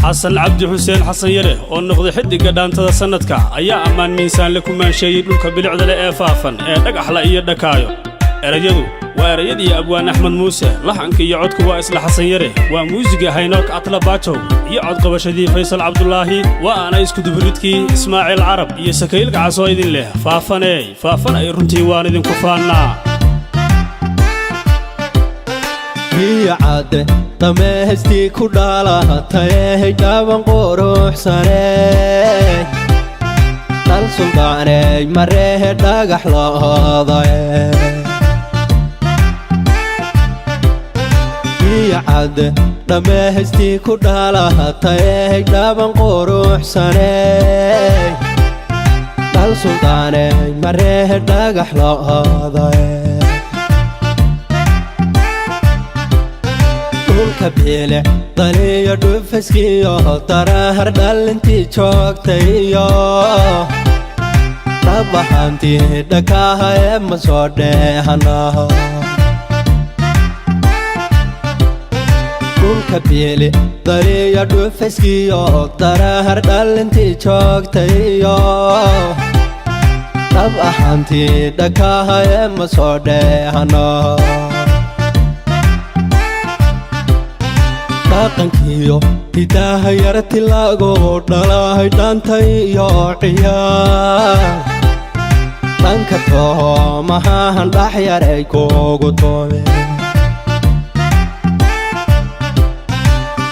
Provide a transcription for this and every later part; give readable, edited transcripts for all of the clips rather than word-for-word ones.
حسن عبد حسين حسن يره oo noqday xidiga dhaantada sanadka ayaa amaan miisaan la kuma sheeyay dhulka bilicda ee faafan ee dhagaxla iyo dhakaayo erayadu waa erayadii abwaan Axmed Muuse laxanka iyo codku waa isla Xasan Yare waa muusiga Haynook Atla Baajow iyo cod qabashadii Faysal Cabdullaahi waa ana isku dubridkii Ismaaciil Carab iyo Sakayl Gacaso idin leh faafan ay runtii waan idin ku faanaa يا عاد تمهستي كدالة تيه جابن قروح سنة السلطان مره داغح لهذا يا عاد تمهستي كدالة تيه جابن قروح سنة السلطان مره داغح لهذا كبيلة طريق دفسكيو ترى هردال انتي شوكتيو ربحانتي دكاها يما صديحنا كبيلة طريق دفسكيو ترى هردال انتي شوكتيو ربحانتي دكاها يما صديحنا dhaqankiyo hidaha yarti lagu dhalahay dhaantayo ciyaar dhanka toomahan dhaxyaray kugu toome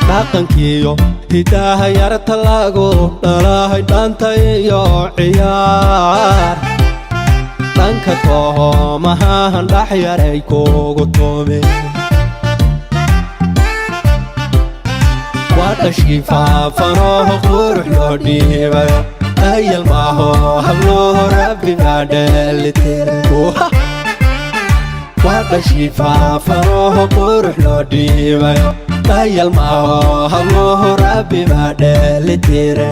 dhaqankiyo hidaha yarti lagu dhalahay dhaantayo ciyaar dhanka toomahan dhaxyaray kugu toome وادشي فافنوه قروح لو ديبايو ايال ماهو هبلوه ربي بعدل تيرو وادشي فافنوه قروح لو ديبايو ايال ماهو هبلوه ربي بعدل تيرو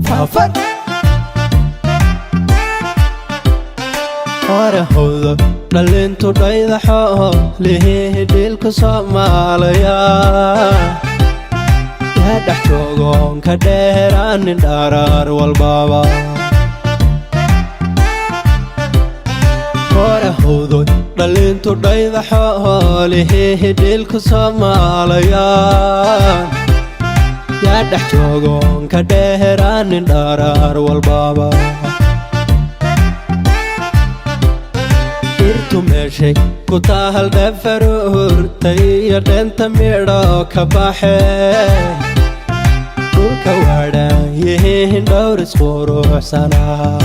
فافن هذا دلنتو دايدحو ليه ديلك Soomaaliya يا دحجوغون كدهران دارار والبابا هذا دلنتو دايدحو ليه ديلك Soomaaliya يا دحجوغون كدهران دارار والبابا ماشي كتاهل دفرور تيار دنت ميرو كباحي كل كوادا يهين دور سفورو سانا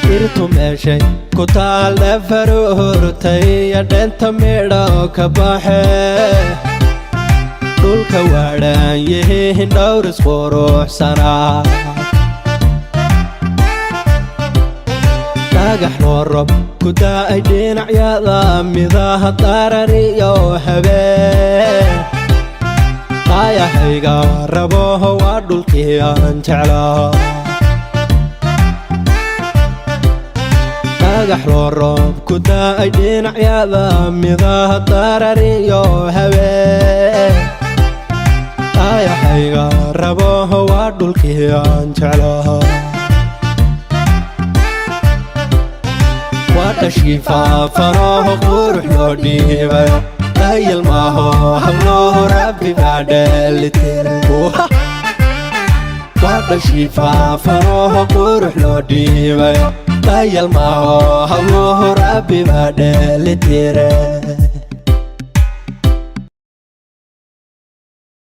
إرتو ماشي كتاهل دفرور تيار دنت ميرو كباحي كل كوادا يهين دور سفورو سانا dhagax roorob ku daay dhinacyada midaha darariyo habeen qaayahayga rabo waa dhulkii aan jeclaa dhagax roorob ku daay dhinacyada midaha darariyo habeen qaayahayga rabo waa dhulkii aan jeclaa وادشي فافنوه قروح لو ديبايو ايال ماهو هبلوه ربي بعدل تيرو وادشي فافنوه قروح لو ديبايو ايال ماهو هبلوه ربي بعدل تيرو